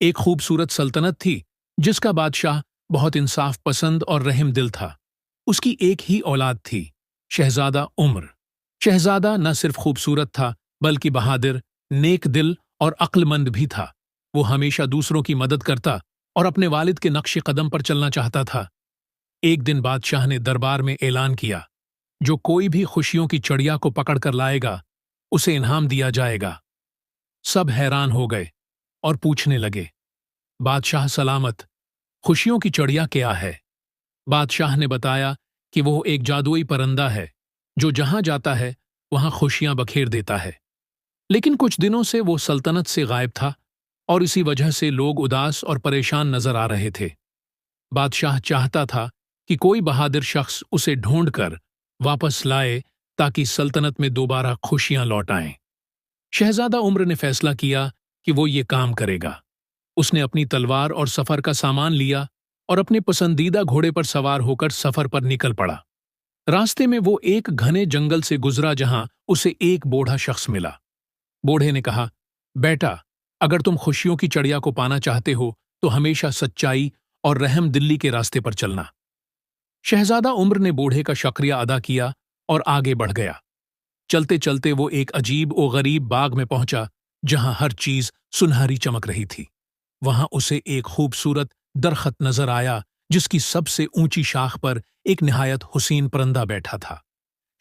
ایک خوبصورت سلطنت تھی جس کا بادشاہ بہت انصاف پسند اور رحم دل تھا۔ اس کی ایک ہی اولاد تھی، شہزادہ عمر۔ شہزادہ نہ صرف خوبصورت تھا بلکہ بہادر، نیک دل اور عقل مند بھی تھا۔ وہ ہمیشہ دوسروں کی مدد کرتا اور اپنے والد کے نقش قدم پر چلنا چاہتا تھا۔ ایک دن بادشاہ نے دربار میں اعلان کیا، جو کوئی بھی خوشیوں کی چڑیا کو پکڑ کر لائے گا اسے انعام دیا جائے گا۔ سب حیران ہو گئے اور پوچھنے لگے، بادشاہ سلامت، خوشیوں کی چڑیا کیا ہے؟ بادشاہ نے بتایا کہ وہ ایک جادوئی پرندہ ہے جو جہاں جاتا ہے وہاں خوشیاں بکھیر دیتا ہے۔ لیکن کچھ دنوں سے وہ سلطنت سے غائب تھا اور اسی وجہ سے لوگ اداس اور پریشان نظر آ رہے تھے۔ بادشاہ چاہتا تھا کہ کوئی بہادر شخص اسے ڈھونڈ کر واپس لائے تاکہ سلطنت میں دوبارہ خوشیاں لوٹ آئیں۔ شہزادہ عمر نے فیصلہ کیا کہ وہ یہ کام کرے گا۔ اس نے اپنی تلوار اور سفر کا سامان لیا اور اپنے پسندیدہ گھوڑے پر سوار ہو کر سفر پر نکل پڑا۔ راستے میں وہ ایک گھنے جنگل سے گزرا جہاں اسے ایک بوڑھا شخص ملا۔ بوڑھے نے کہا، بیٹا، اگر تم خوشیوں کی چڑیا کو پانا چاہتے ہو تو ہمیشہ سچائی اور رحم دلی کے راستے پر چلنا۔ شہزادہ عمر نے بوڑھے کا شکریہ ادا کیا اور آگے بڑھ گیا۔ چلتے چلتے وہ ایک عجیب و غریب باغ میں پہنچا جہاں ہر چیز سنہری چمک رہی تھی۔ وہاں اسے ایک خوبصورت درخت نظر آیا جس کی سب سے اونچی شاخ پر ایک نہایت حسین پرندہ بیٹھا تھا۔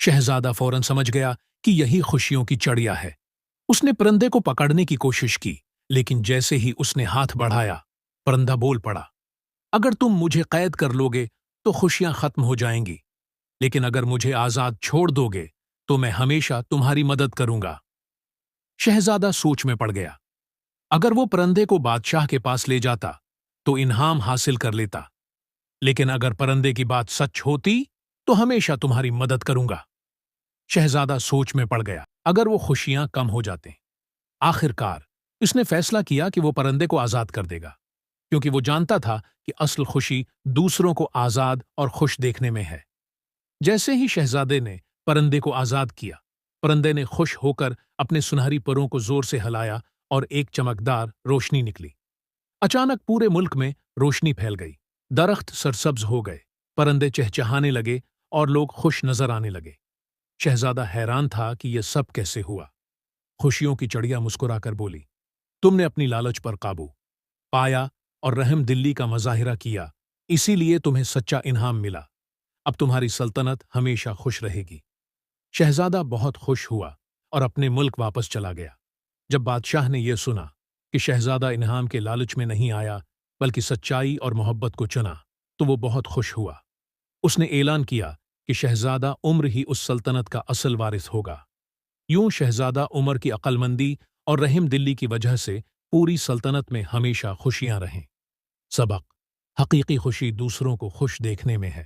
شہزادہ فوراً سمجھ گیا کہ یہی خوشیوں کی چڑیا ہے۔ اس نے پرندے کو پکڑنے کی کوشش کی، لیکن جیسے ہی اس نے ہاتھ بڑھایا، پرندہ بول پڑا، اگر تم مجھے قید کر لوگے تو خوشیاں ختم ہو جائیں گی، لیکن اگر مجھے آزاد چھوڑ دو گے تو میں ہمیشہ تمہاری مدد کروں گا۔ شہزادہ سوچ میں پڑ گیا۔ اگر وہ پرندے کو بادشاہ کے پاس لے جاتا تو انعام حاصل کر لیتا، لیکن اگر پرندے کی بات سچ ہوتی تو ہمیشہ تمہاری مدد کروں گا۔ شہزادہ سوچ میں پڑ گیا، اگر وہ خوشیاں کم ہو جاتے۔ آخر کار اس نے فیصلہ کیا کہ وہ پرندے کو آزاد کر دے گا، کیونکہ وہ جانتا تھا کہ اصل خوشی دوسروں کو آزاد اور خوش دیکھنے میں ہے۔ جیسے ہی شہزادے نے پرندے کو آزاد کیا، پرندے نے خوش ہو کر اپنے سنہری پروں کو زور سے ہلایا اور ایک چمکدار روشنی نکلی۔ اچانک پورے ملک میں روشنی پھیل گئی، درخت سرسبز ہو گئے، پرندے چہچہانے لگے اور لوگ خوش نظر آنے لگے۔ شہزادہ حیران تھا کہ یہ سب کیسے ہوا۔ خوشیوں کی چڑیا مسکرا کر بولی، تم نے اپنی لالچ پر قابو پایا اور رحم دلی کا مظاہرہ کیا، اسی لیے تمہیں سچا انعام ملا۔ اب تمہاری سلطنت ہمیشہ خوش رہے گی۔ شہزادہ بہت خوش ہوا اور اپنے ملک واپس چلا گیا۔ جب بادشاہ نے یہ سنا کہ شہزادہ انعام کے لالچ میں نہیں آیا بلکہ سچائی اور محبت کو چنا تو وہ بہت خوش ہوا۔ اس نے اعلان کیا کہ شہزادہ عمر ہی اس سلطنت کا اصل وارث ہوگا۔ یوں شہزادہ عمر کی عقل مندی اور رحم دلی کی وجہ سے پوری سلطنت میں ہمیشہ خوشیاں رہیں۔ سبق: حقیقی خوشی دوسروں کو خوش دیکھنے میں ہے،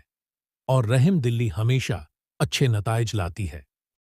اور رحم دلی ہمیشہ اچھے نتائج لاتی ہے۔